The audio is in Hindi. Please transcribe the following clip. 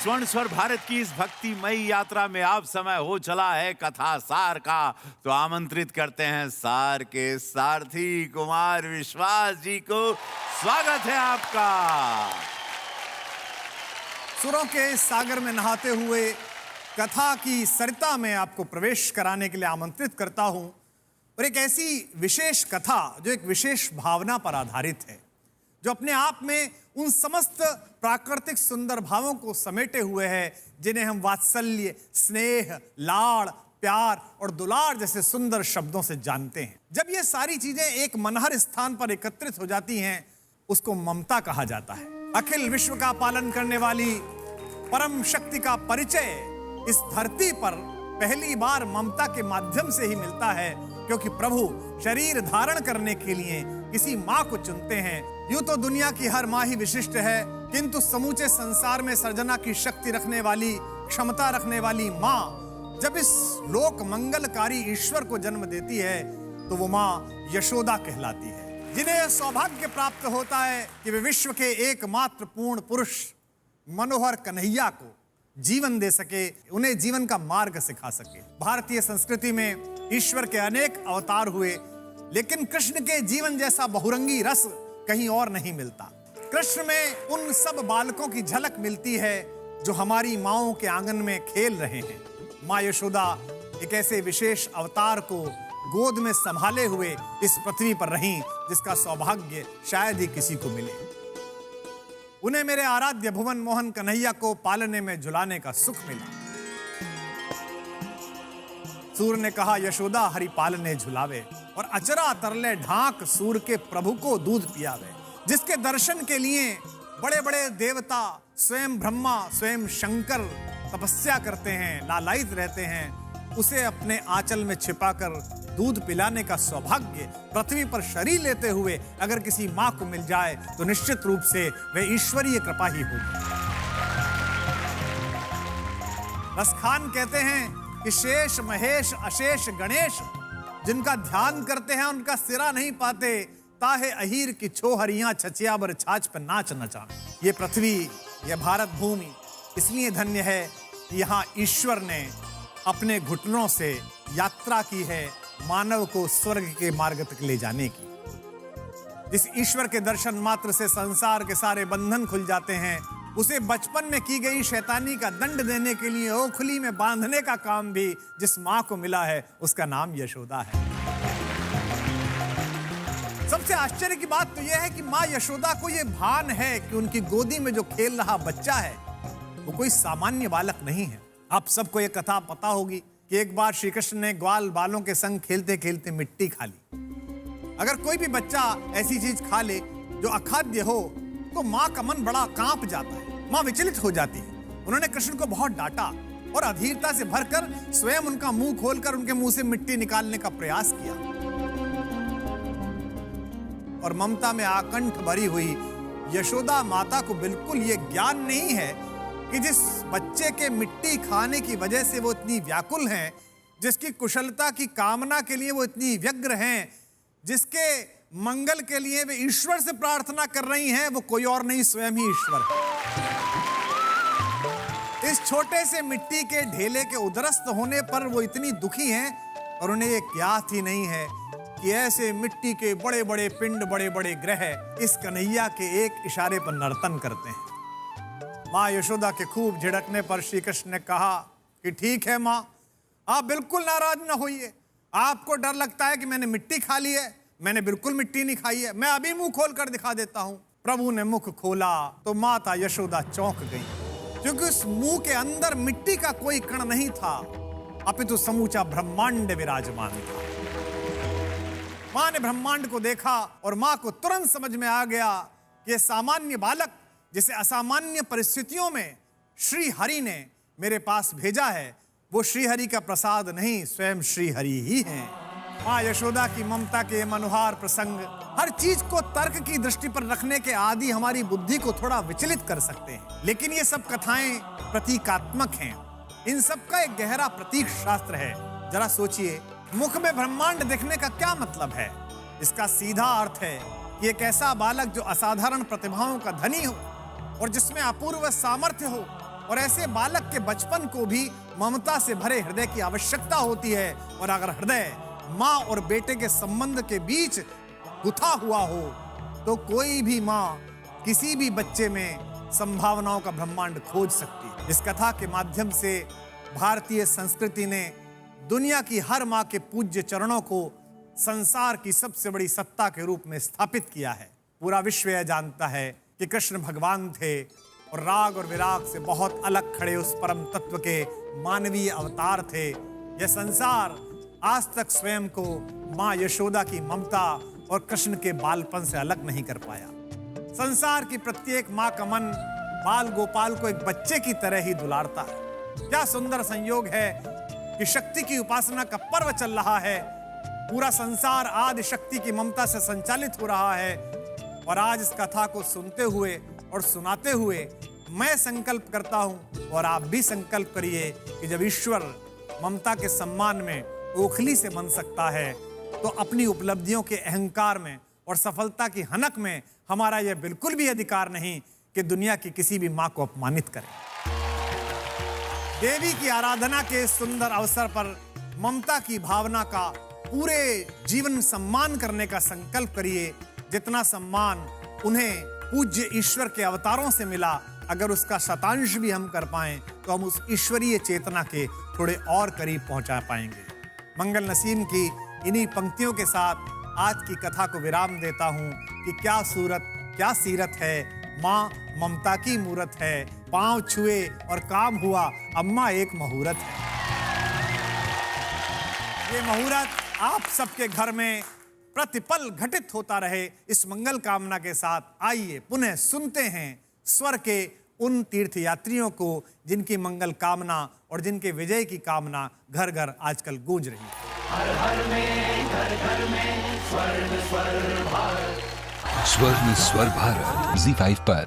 स्वर्ण स्वर भारत की इस भक्तिमयी यात्रा में अब समय हो चला है कथा सार का। तो आमंत्रित करते हैं सार के सारथी कुमार विश्वास जी को। स्वागत है आपका। सुरों के इस सागर में नहाते हुए कथा की सरिता में आपको प्रवेश कराने के लिए आमंत्रित करता हूं। और एक ऐसी विशेष कथा जो एक विशेष भावना पर आधारित है, जो अपने आप में उन समस्त प्राकृतिक सुंदर भावों को समेटे हुए है जिन्हें हम वात्सल्य, स्नेह, लाड़, प्यार और दुलार जैसे सुंदर शब्दों से जानते हैं। जब ये सारी चीजें एक मनहर स्थान पर एकत्रित हो जाती हैं, उसको ममता कहा जाता है। अखिल विश्व का पालन करने वाली परम शक्ति का परिचय इस धरती पर पहली बार ममता के माध्यम से ही मिलता है, क्योंकि प्रभु शरीर धारण करने के लिए किसी माँ को चुनते हैं। यूं तो दुनिया की हर माँ ही विशिष्ट है, किंतु समूचे संसार में सर्जना की शक्ति रखने वाली, क्षमता रखने वाली माँ जब इस लोक मंगलकारी ईश्वर को जन्म देती है तो वो माँ यशोदा कहलाती है, जिन्हें सौभाग्य प्राप्त होता है कि वे विश्व के एकमात्र पूर्ण पुरुष मनोहर कन्हैया को जीवन दे सके, उन्हें जीवन का मार्ग सिखा सके। भारतीय संस्कृति में ईश्वर के अनेक अवतार हुए, लेकिन कृष्ण के जीवन जैसा बहुरंगी रस कहीं और नहीं मिलता। कृष्ण में उन सब बालकों की झलक मिलती है जो हमारी माओं के आंगन में खेल रहे हैं। माँ यशोदा एक ऐसे विशेष अवतार को गोद में संभाले हुए इस पृथ्वी पर रहीं, जिसका सौभाग्य शायद ही किसी को मिले। उन्हें मेरे आराध्य भुवन मोहन कन्हैया को पालने में झुलाने का सुख मिला। सूर ने कहा यशोदा हरि पालने झुलावे, और अचरा तरले ढाक सूर के प्रभु को दूध पियावे। जिसके दर्शन के लिए बड़े बड़े देवता, स्वयं ब्रह्मा, स्वयं शंकर तपस्या करते हैं, लालायित रहते हैं, उसे अपने आंचल में छिपाकर दूध पिलाने का सौभाग्य पृथ्वी पर शरीर लेते हुए अगर किसी माँ को मिल जाए तो निश्चित रूप से वह ईश्वरीय कृपा ही होगी। रसखान कहते हैं कि शेष महेश अशेष गणेश जिनका ध्यान करते हैं उनका सिरा नहीं पाते, ताहे अहीर की छोहरियां छचिया बर छाछ पर नाच नचा। ये पृथ्वी, यह भारत भूमि इसलिए धन्य है कि यहाँ ईश्वर ने अपने घुटनों से यात्रा की है मानव को स्वर्ग के मार्ग तक ले जाने की। जिस ईश्वर के दर्शन मात्र से संसार के सारे बंधन खुल जाते हैं, उसे बचपन में की गई शैतानी का दंड देने के लिए ओखली में बांधने का काम भी जिस माँ को मिला है, उसका नाम यशोदा है। सबसे आश्चर्य की बात तो यह है कि माँ यशोदा को यह भान है कि उनकी गोदी में जो खेल रहा बच्चा है वो कोई सामान्य बालक नहीं है। आप सबको यह कथा पता होगी कि एक बार श्री कृष्ण ने ग्वाल बालों के संग खेलते खेलते मिट्टी खा ली। अगर कोई भी बच्चा ऐसी चीज खा ले जो अखाद्य हो तो माँ का मन बड़ा कांप जाता है, माँ विचलित हो जाती है। उन्होंने कृष्ण को बहुत डांटा और अधीरता से भरकर स्वयं उनका मुंह खोलकर उनके मुंह से मिट्टी निकालने का प्रयास किया। और ममता में आकंठ भरी हुई यशोदा माता को बिल्कुल ये ज्ञान नहीं है कि जिस बच्चे के मिट्टी खाने की वजह से वो इतनी व्याकुल हैं, जिसकी कुशलता की कामना के लिए वो इतनी व्यग्र हैं, जिसके मंगल के लिए वे ईश्वर से प्रार्थना कर रही हैं, वो कोई और नहीं स्वयं ही ईश्वर है। इस छोटे से मिट्टी के ढेले के उदरस्त होने पर वो इतनी दुखी हैं और उन्हें ये ज्ञात ही नहीं है कि ऐसे मिट्टी के बड़े बड़े पिंड, बड़े बड़े ग्रह इस कन्हैया के एक इशारे पर नर्तन करते हैं। माँ यशोदा के खूब झिड़कने पर श्री कृष्ण ने कहा कि ठीक है माँ, आप बिल्कुल नाराज ना होइए। आपको डर लगता है कि मैंने मिट्टी खा ली है, मैंने बिल्कुल मिट्टी नहीं खाई है। मैं अभी मुंह खोल कर दिखा देता हूँ। प्रभु ने मुख खोला तो माता यशोदा चौंक गई, क्योंकि उस मुंह के अंदर मिट्टी का कोई कण नहीं था, अपितु समूचा ब्रह्मांड विराजमान था। माँ ने ब्रह्मांड को देखा और माँ को तुरंत समझ में आ गया कि यह सामान्य बालक जिसे असामान्य परिस्थितियों में श्री हरि ने मेरे पास भेजा है, वो श्री हरि का प्रसाद नहीं, स्वयं श्री हरि ही हैं। माँ यशोदा की ममता के मनोहार प्रसंग हर चीज को तर्क की दृष्टि पर रखने के आदि हमारी बुद्धि को थोड़ा विचलित कर सकते हैं, लेकिन ये सब कथाएं प्रतीकात्मक हैं। इन सब का एक गहरा प्रतीक शास्त्र है। जरा सोचिए, मुख में ब्रह्मांड दिखने का क्या मतलब है? इसका सीधा अर्थ है कि एक ऐसा बालक जो असाधारण प्रतिभाओं का धनी हो और जिसमें अपूर्व सामर्थ्य हो, और ऐसे बालक के बचपन को भी ममता से भरे हृदय की आवश्यकता होती है। और अगर हृदय माँ और बेटे के संबंध के बीच गुथा हुआ हो तो कोई भी माँ किसी भी बच्चे में संभावनाओं का ब्रह्मांड खोज सकती है। इस कथा के माध्यम से भारतीय संस्कृति ने दुनिया की हर माँ के पूज्य चरणों को संसार की सबसे बड़ी सत्ता के रूप में स्थापित किया है। पूरा विश्व यह जानता है कि कृष्ण भगवान थे और राग और विराग से बहुत अलग खड़े उस परम तत्व के मानवीय अवतार थे। यह संसार आज तक स्वयं को माँ यशोदा की ममता और कृष्ण के बालपन से अलग नहीं कर पाया। संसार की प्रत्येक माँ का मन बाल गोपाल को एक बच्चे की तरह ही दुलारता है। क्या सुंदर संयोग है कि शक्ति की उपासना का पर्व चल रहा है। पूरा संसार आदि शक्ति की ममता से संचालित हो रहा है। और आज इस कथा को सुनते हुए और सुनाते हुए मैं संकल्प करता हूं और आप भी संकल्प करिए कि जब ईश्वर ममता के सम्मान में ओखली से बन सकता है तो अपनी उपलब्धियों के अहंकार में और सफलता की हनक में हमारा यह बिल्कुल भी अधिकार नहीं कि दुनिया की किसी भी मां को अपमानित करें। देवी की आराधना के सुंदर अवसर पर ममता की भावना का पूरे जीवन सम्मान करने का संकल्प करिए। जितना सम्मान उन्हें पूज्य ईश्वर के अवतारों से मिला, अगर उसका शतांश भी हम कर पाएं तो हम उस ईश्वरीय चेतना के थोड़े और करीब पहुंचा पाएंगे। मंगल नसीम की इन्हीं पंक्तियों के साथ आज की कथा को विराम देता हूं कि क्या सूरत क्या सीरत है, माँ ममता की मूरत है, पांव छुए और काम हुआ, अम्मा एक मुहूर्त है। ये मुहूर्त आप सबके घर में प्रतिपल घटित होता रहे, इस मंगल कामना के साथ आइए पुनः सुनते हैं स्वर के उन तीर्थ यात्रियों को जिनकी मंगल कामना और जिनके विजय की कामना घर घर आजकल गूंज रही है। हर हर में घर घर में स्वर्ण स्वर भारत। स्वर्ण स्वर भारत ZEE5 पर।